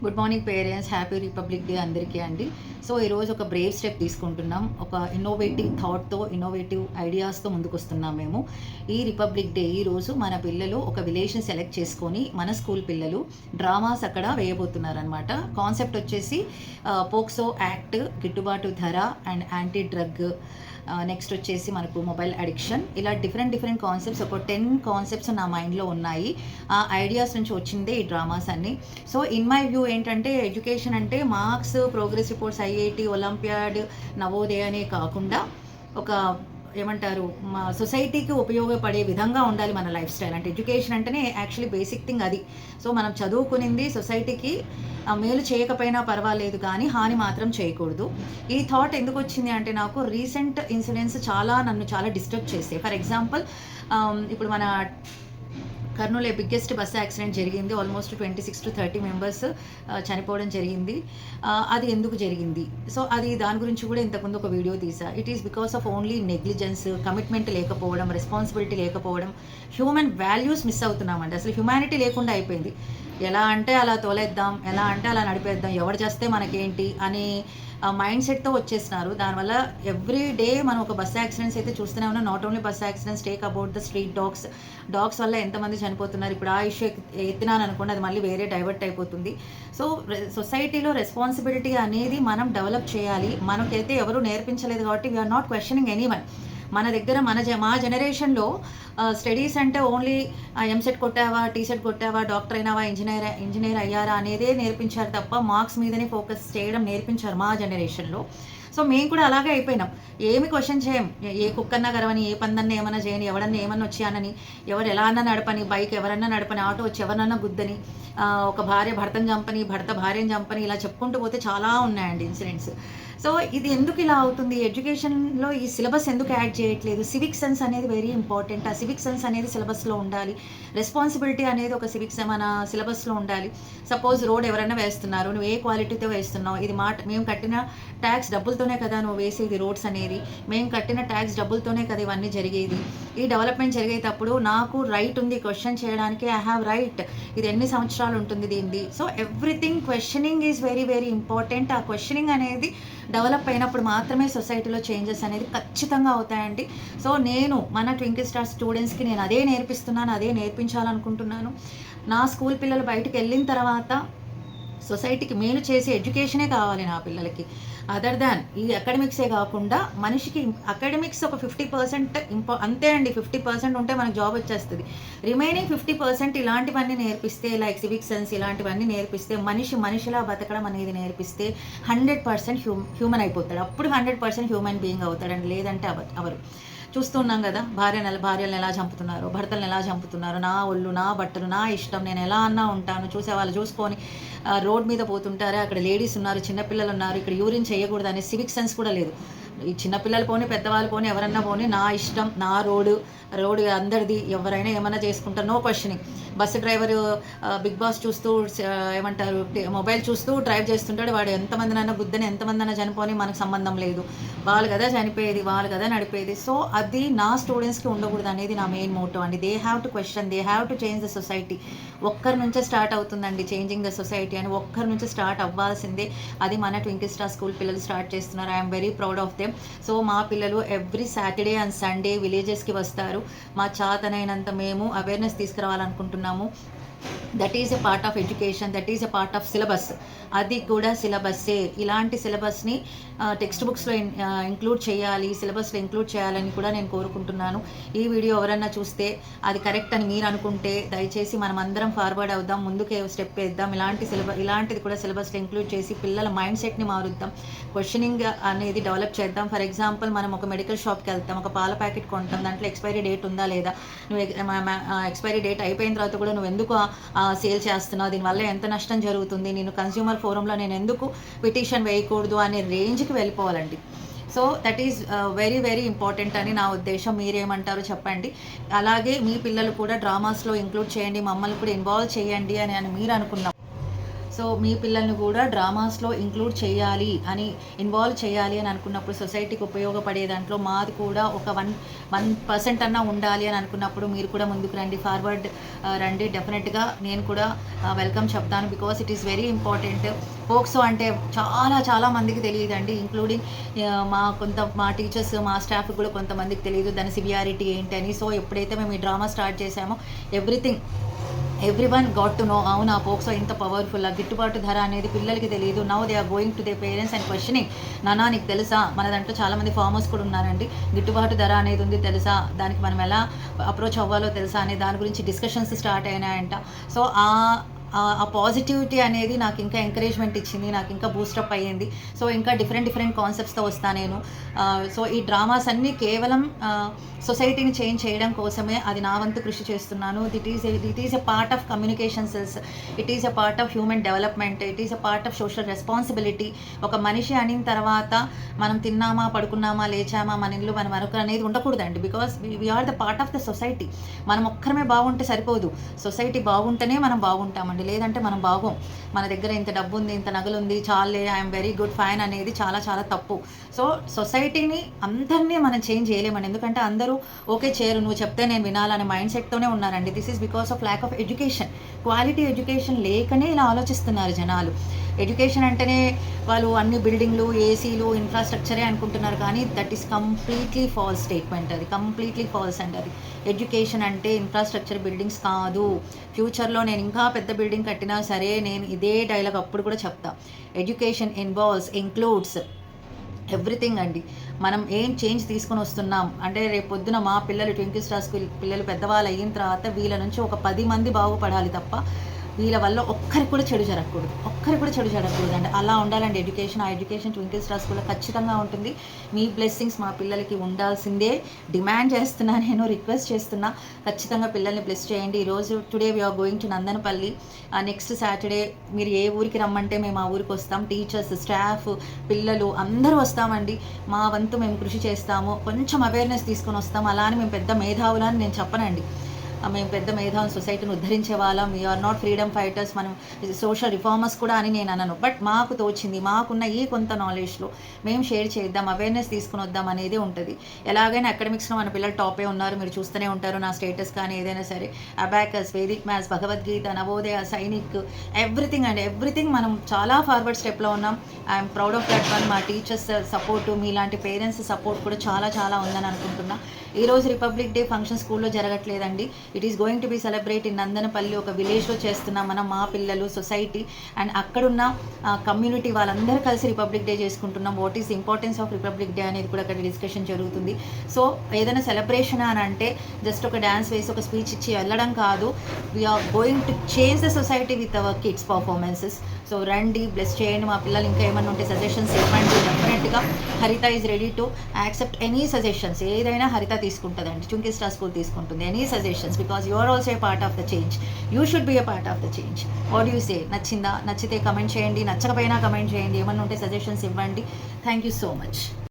Good morning parents, happy republic day అందరికీ అండి. So ఈరోజు ఒక బ్రేవ్ స్టెప్ తీసుకుంటున్నాం. ఒక ఇన్నోవేటివ్ థాట్తో, ఇన్నోవేటివ్ ఐడియాస్తో ముందుకొస్తున్నాం మేము. ఈ రిపబ్లిక్ డే ఈరోజు మన పిల్లలు ఒక విలేజ్ని సెలెక్ట్ చేసుకొని మన స్కూల్ పిల్లలు డ్రామాస్ అక్కడ వేయబోతున్నారనమాట. కాన్సెప్ట్ వచ్చేసి పోక్సో యాక్ట్, గిట్టుబాటు ధర అండ్ యాంటీ డ్రగ్, నెక్స్ట్ వచ్చేసి మనకు మొబైల్ అడిక్షన్, ఇలా డిఫరెంట్ కాన్సెప్ట్స్, ఒక 10 కాన్సెప్ట్స్ నా మైండ్లో ఉన్నాయి. ఆ ఐడియాస్ నుంచి వచ్చిందే ఈ డ్రామాస్ అన్ని. సో ఇన్ మై వ్యూ ఏంటంటే, ఎడ్యుకేషన్ అంటే marks, progress reports, IIT, olympiad, Navodaya అనే కాకుండా ఒక ఏమంటారు, మా సొసైటీకి ఉపయోగపడే విధంగా ఉండాలి మన లైఫ్ స్టైల్. అంటే ఎడ్యుకేషన్ అంటేనే యాక్చువల్లీ బేసిక్ థింగ్ అది. సో మనం చదువుకునింది సొసైటీకి మేలు చేయకపోయినా పర్వాలేదు, కానీ హాని మాత్రం చేయకూడదు. ఈ థాట్ ఎందుకు వచ్చింది అంటే, నాకు రీసెంట్ ఇన్సిడెంట్స్ నన్ను చాలా డిస్టర్బ్ చేసాయి. ఫర్ ఎగ్జాంపుల్, ఇప్పుడు మన కర్నూలు బిగ్గెస్ట్ బస్ యాక్సిడెంట్ జరిగింది. ఆల్మోస్ట్ 26 to 30 మెంబర్స్ చనిపోవడం జరిగింది. అది ఎందుకు జరిగింది? సో దాని గురించి కూడా ఇంతకుముందు ఒక వీడియో తీసా. It is because of only negligence, commitment లేకపోవడం, రెస్పాన్సిబిలిటీ లేకపోవడం, హ్యూమన్ వాల్యూస్ మిస్ అవుతున్నామండి. అసలు హ్యుమానిటీ లేకుండా అయిపోయింది. ఎలా అంటే అలా తోలేద్దాం, ఎలా అంటే అలా నడిపేద్దాం, ఎవరు చేస్తే మనకేంటి అని మైండ్ సెట్తో వచ్చేస్తున్నారు. దానివల్ల ఎవ్రీ డే మనం ఒక బస్ యాక్సిడెంట్స్ అయితే చూస్తూనే ఉన్నాం. Not only bus accidents, take about the street dogs వల్ల ఎంతమంది చనిపోతున్నారు. ఇప్పుడు ఆ ఇష్యూ ఎత్తినాను అనుకోండి, అది మళ్ళీ వేరే డైవర్ట్ అయిపోతుంది. సో సొసైటీలో రెస్పాన్సిబిలిటీ అనేది మనం డెవలప్ చేయాలి. మనకైతే ఎవరు నేర్పించలేదు కాబట్టి వీఆర్ నాట్ క్వశ్చనింగ్ ఎనీవన్. మన దగ్గర మా జనరేషన్లో స్టడీస్ అంటే ఓన్లీ ఎంసెట్ కొట్టావా, టీసెట్ కొట్టావా, డాక్టర్ అయినావా, ఇంజనీర్ అయ్యారా అనేదే నేర్పించారు తప్ప మార్క్స్ మీదనే ఫోకస్ చేయడం నేర్పించారు మా జనరేషన్లో. సో మేము కూడా అలాగే అయిపోయినాం. ఏమి క్వశ్చన్ చేయం. ఏ కుక్కన్నా గరవని, ఏ పందన్నా ఏమన్నా చేయని, ఎవడన్నా ఏమన్నా వచ్చానని, ఎవరు ఎలా అన్నా నడపని, బైక్ ఎవరన్నా నడపని, ఆటో వచ్చి ఎవరన్నా గుద్దని, ఒక భార్య భర్తను చంపని, భర్త భార్యను చంపని, ఇలా చెప్పుకుంటూ పోతే చాలా ఉన్నాయండి ఇన్సిడెంట్స్. సో ఇది ఎందుకు ఇలా అవుతుంది? ఎడ్యుకేషన్లో ఈ సిలబస్ ఎందుకు యాడ్ చేయట్లేదు? సివిక్ సెన్స్ అనేది వెరీ ఇంపార్టెంట్. ఆ సివిక్ సెన్స్ అనేది సిలబస్లో ఉండాలి. రెస్పాన్సిబిలిటీ అనేది ఒక మన సిలబస్లో ఉండాలి. సపోజ్ రోడ్ ఎవరైనా వేస్తున్నారు, నువ్వు ఏ క్వాలిటీతో వేస్తున్నావు, ఇది మేము కట్టిన ట్యాక్స్ డబ్బులతోనే కదా నువ్వు వేసేది రోడ్స్ అనేది, మేము కట్టిన ట్యాక్స్ డబ్బులతోనే కదా ఇవన్నీ జరిగేది. ఈ డెవలప్మెంట్ జరిగేటప్పుడు నాకు రైట్ ఉంది క్వశ్చన్ చేయడానికి. I have right. ఇది ఎన్ని సంవత్సరాలు ఉంటుంది దీనిది? So everything questioning is very important. ఆ క్వశ్చనింగ్ అనేది డెవలప్ అయినప్పుడు మాత్రమే సొసైటీలో చేంజెస్ అనేది ఖచ్చితంగా అవుతాయండి. సో నేను మన ట్వింకిల్ స్టార్ స్టూడెంట్స్కి నేను అదే నేర్పిస్తున్నాను, అదే నేర్పించాలనుకుంటున్నాను. నా స్కూల్ పిల్లలు బయటకు వెళ్ళిన తర్వాత సొసైటీకి మేలు చేసే ఎడ్యుకేషనే కావాలి నా పిల్లలకి. అదర్ దాన్ ఈ అకాడమిక్సే కాకుండా మనిషికి అకాడమిక్స్ ఒక 50% అంతే అండి. 50% ఉంటే మనకు జాబ్ వచ్చేస్తుంది. రిమైనింగ్ 50% ఇలాంటివన్నీ నేర్పిస్తే, లైక్ సివిక్ సెన్స్ ఇలాంటివన్నీ నేర్పిస్తే, మనిషిలా బతకడం అనేది నేర్పిస్తే 100% హ్యూమన్ అయిపోతాడు. అప్పుడు 100% హ్యూమన్ బీయింగ్ అవుతాడండి. లేదంటే అవరు. చూస్తున్నాం కదా, భార్యలను ఎలా చంపుతున్నారు, భర్తలను ఎలా చంపుతున్నారు. నా ఒళ్ళు, నా బట్టలు, నా ఇష్టం, నేను ఎలా అన్నా ఉంటాను. వాళ్ళు చూసుకొని రోడ్ మీద పోతుంటారా, అక్కడ లేడీస్ ఉన్నారు, చిన్నపిల్లలు ఉన్నారు, ఇక్కడ యూరిన్ చేయకూడదు అనే సివిక్ సెన్స్ కూడా లేదు. ఈ చిన్నపిల్లలు పోనీ, పెద్దవాళ్ళు పోనీ, ఎవరన్నా పోనీ, నా ఇష్టం, నా రోడ్డు అందరిది, ఎవరైనా ఏమన్నా చేసుకుంటారు, no questioning. Bus driver Bigg Boss చూస్తూ ఏమంటారు, మొబైల్ చూస్తూ డ్రైవ్ చేస్తుంటాడు. వాడు ఎంతమందినైనా గుద్దని, ఎంతమందినైనా చనిపోని మనకు సంబంధం లేదు. వాళ్ళు కదా చనిపోయేది, వాళ్ళు కదా నడిపేది. సో అది నా స్టూడెంట్స్కి ఉండకూడదు అనేది నా మెయిన్ మోటో అండి. They have to question, they have to change the society. ఒక్కరి నుంచే స్టార్ట్ అవుతుందండి చేంజింగ్ ద సొసైటీ అని. ఒక్కరి నుంచి స్టార్ట్ అవ్వాల్సిందే. అది మన ట్వింకిల్ స్టార్ స్కూల్ పిల్లలు స్టార్ట్ చేస్తున్నారు. I'm very proud of them. So మా పిల్లలు ఎవ్రీ సాటర్డే అండ్ సండే విలేజెస్కి వస్తారు. మా చాతనైనంత మేము అవేర్నెస్ తీసుకురావాలనుకుంటున్నాము. That is a part of education, that is a part of syllabus. అది కూడా సిలబస్సే. ఇలాంటి సిలబస్ని టెక్స్ట్ బుక్స్లో ఇంక్లూడ్ చేయాలి, సిలబస్లో ఇంక్లూడ్ చేయాలని కూడా నేను కోరుకుంటున్నాను. ఈ వీడియో ఎవరన్నా చూస్తే అది కరెక్ట్ అని మీరు అనుకుంటే దయచేసి మనం అందరం ఫార్వర్డ్ అవుదాం, ముందుకే స్టెప్ వేద్దాం. ఇలాంటిది కూడా సిలబస్లో ఇంక్లూడ్ చేసి పిల్లల మైండ్ సెట్ని మారుద్దాం, క్వశ్చనింగ్ అనేది డెవలప్ చేద్దాం. ఫర్ ఎగ్జాంపుల్, మనం ఒక మెడికల్ షాప్కి వెళ్తాం, ఒక పాల ప్యాకెట్ కొంటాం, దాంట్లో ఎక్స్పైరీ డేట్ ఉందా లేదా, నువ్వు ఎక్స్పైరీ డేట్ అయిపోయిన తర్వాత కూడా నువ్వు ఎందుకు సేల్ చేస్తున్నావు, దీనివల్ల ఎంత నష్టం జరుగుతుంది, నేను కన్స్యూమర్ ఫోరంలో నేను ఎందుకు పిటిషన్ వేయకూడదు అనే రేంజ్కి వెళ్ళిపోవాలండి. So that is very important అని నా ఉద్దేశం. మీరేమంటారో చెప్పండి. అలాగే మీ పిల్లలు కూడా డ్రామాస్లో ఇంక్లూడ్ చేయండి, మమ్మల్ని కూడా ఇన్వాల్వ్ చేయండి అని మీరు అనుకున్నాం. సో మీ పిల్లల్ని కూడా డ్రామాస్లో ఇంక్లూడ్ చేయాలి అని, ఇన్వాల్వ్ చేయాలి అని అనుకున్నప్పుడు, సొసైటీకి ఉపయోగపడే దాంట్లో మాది కూడా ఒక 1% అన్నా ఉండాలి అని అనుకున్నప్పుడు మీరు కూడా ముందుకు రండి, ఫార్వర్డ్ రండి. డెఫినెట్గా నేను కూడా వెల్కమ్ చెప్తాను. Because it is very important. POCSO అంటే చాలా చాలా మందికి తెలియదండి, ఇంక్లూడింగ్ మా టీచర్స్, మా స్టాఫ్ కూడా కొంతమందికి తెలియదు దాని సివియారిటీ ఏంటని. సో ఎప్పుడైతే మేము ఈ డ్రామా స్టార్ట్ చేసామో ఎవ్రీవన్ గాట్ టు నో, అవునా పోక్సో ఇంత పవర్ఫుల్, గిట్టుబాటు ధర అనేది పిల్లలకి తెలియదు. Now they are going to their parents and questioning, నానా నీకు తెలుసా, మన దాంట్లో చాలామంది ఫార్మర్స్ కూడా ఉన్నారండి, గిట్టుబాటు ధర అనేది ఉంది తెలుసా, దానికి మనం ఎలా అప్రోచ్ అవ్వాలో తెలుసా అనే దాని గురించి డిస్కషన్స్ స్టార్ట్ అయినాయంట. సో ఆ పాజిటివిటీ అనేది నాకు ఇంకా ఎంకరేజ్మెంట్ ఇచ్చింది, నాకు ఇంకా బూస్టప్ అయ్యింది. సో ఇంకా డిఫరెంట్ కాన్సెప్ట్స్తో వస్తాను నేను. సో ఈ డ్రామాస్ అన్నీ కేవలం సొసైటీని చేంజ్ చేయడం కోసమే, అది నా వంతు కృషి చేస్తున్నాను. It is a part of communication skills, it is a part of human development, it is a part of social responsibility. ఒక మనిషి అనిన తర్వాత మనం తిన్నామా, పడుకున్నామా, లేచామా, మన ఇల్లు మన మరొక అనేది ఉండకూడదండి. Because we are the part of the society. మనం ఒక్కరమే బాగుంటే సరిపోదు, సొసైటీ బాగుంటేనే మనం బాగుంటామండి, లేదంటే మనం బాగోం. మన దగ్గర ఇంత డబ్బు ఉంది, ఇంత నగలుంది, చాలే, ఐఎమ్ వెరీ గుడ్ ఫైన్ అనేది చాలా చాలా తప్పు. సో సొసైటీని అందరినీ మనం చేంజ్ చేయలేమని, ఎందుకంటే అందరూ ఓకే చేయరు, నువ్వు చెప్తే నేను వినాలనే మైండ్ సెట్తోనే ఉన్నారండి. This is because of lack of education. Quality education లేకనే ఇలా ఆలోచిస్తున్నారు జనాలు. ఎడ్యుకేషన్ అంటేనే వాళ్ళు అన్ని బిల్డింగ్లు, ఏసీలు, ఇన్ఫ్రాస్ట్రక్చరే అనుకుంటున్నారు, కానీ that is completely false statement. అది కంప్లీట్లీ ఫాల్స్ అండి. అది ఎడ్యుకేషన్ అంటే ఇన్ఫ్రాస్ట్రక్చర్, బిల్డింగ్స్ కాదు. ఫ్యూచర్లో నేను ఇంకా పెద్ద బిల్డింగ్ కట్టినా సరే నేను ఇదే డైలాగ్ అప్పుడు కూడా చెప్తా, ఎడ్యుకేషన్ ఇంక్లూడ్స్ ఎవ్రీథింగ్ అండి. మనం ఏం చేంజ్ తీసుకొని వస్తున్నాం అంటే, రేపు పొద్దున మా పిల్లలు ట్వింకిల్ స్టార్ స్కూల్ పిల్లలు పెద్దవాళ్ళు అయిన తర్వాత వీళ్ళ నుంచి ఒక 10 మంది బాగుపడాలి తప్ప వీళ్ళ వల్ల ఒక్కరికి కూడా చెడు జరగకూడదు అండి. అలా ఉండాలండి ఎడ్యుకేషన్. ఆ ఎడ్యుకేషన్ ట్వింకిల్ స్టార్ స్కూల్లో ఖచ్చితంగా ఉంటుంది. మీ బ్లెస్సింగ్స్ మా పిల్లలకి ఉండాల్సిందే డిమాండ్ చేస్తున్నా, నేను రిక్వెస్ట్ చేస్తున్నా. ఖచ్చితంగా పిల్లల్ని బ్లెస్ చేయండి. ఈరోజు today we are going to Nandanapalli. Next Saturday మీరు ఏ ఊరికి రమ్మంటే మేము ఆ ఊరికి వస్తాం. టీచర్స్, స్టాఫ్, పిల్లలు అందరూ వస్తామండి. మా వంతు మేము కృషి చేస్తాము, కొంచెం అవేర్నెస్ తీసుకొని వస్తాం. అలా అని మేము పెద్ద మేధావులని నేను చెప్పనండి, మేము పెద్ద మేధావుని, సొసైటీని ఉద్ధరించే వాళ్ళం. వీఆర్ నాట్ ఫ్రీడమ్ ఫైటర్స్, మనం సోషల్ రిఫార్మర్స్ కూడా అని నేను అనను. బట్ మాకు తోచింది, మాకున్న ఈ కొంత నాలెడ్జ్లో మేము షేర్ చేద్దాం, అవేర్నెస్ తీసుకుని వద్దాం అనేది ఉంటుంది. ఎలాగైనా అకాడమిక్స్లో మన పిల్లలు టాపే ఉన్నారు, మీరు చూస్తూనే ఉంటారు నా స్టేటస్ కానీ ఏదైనా సరే. Abacus, Vedic maths, Bhagavad Gita, Navodaya, Sainik, everything అండి, ఎవ్రీథింగ్ మనం చాలా ఫార్వర్డ్ స్టెప్లో ఉన్నాం. I'm proud of that one. మా టీచర్స్ సపోర్టు, మీలాంటి పేరెంట్స్ సపోర్ట్ కూడా చాలా చాలా ఉందని అనుకుంటున్నా. ఈరోజు రిపబ్లిక్ డే ఫంక్షన్ స్కూల్లో జరగట్లేదండి. It is going to be celebrate in Nandanapalli. ఒక విలేజ్లో చేస్తున్నాం మనం, మా పిల్లలు, సొసైటీ అండ్ అక్కడున్న కమ్యూనిటీ వాళ్ళందరూ కలిసి రిపబ్లిక్ డే చేసుకుంటున్నాం. What is importance of republic day అనేది కూడా అక్కడ డిస్కషన్ జరుగుతుంది. సో ఏదైనా సెలబ్రేషన్ అని అంటే జస్ట్ ఒక డ్యాన్స్ వేసి ఒక స్పీచ్ ఇచ్చి వెళ్ళడం కాదు. We are going to change the society with our kids performances. So రండి, బ్లెస్ చేయండి. మా పిల్లలు ఇంకా ఏమన్నా ఉంటే సజెషన్స్ ఇవ్వండి. డెఫినెట్గా Haritha is ready to accept any suggestions. ఏదైనా హరిత తీసుకుంటుందండి, ట్వింకిల్ స్టార్ స్కూల్ తీసుకుంటుంది. Any suggestions, because you are also a part of the change. You should be a part of the change. What you say? నచ్చిందా? నచ్చితే comment చేయండి, నచ్చకపోయినా comment చేయండి. ఏమన్నా ఉంటే సజెషన్స్ ఇవ్వండి. Thank you so much.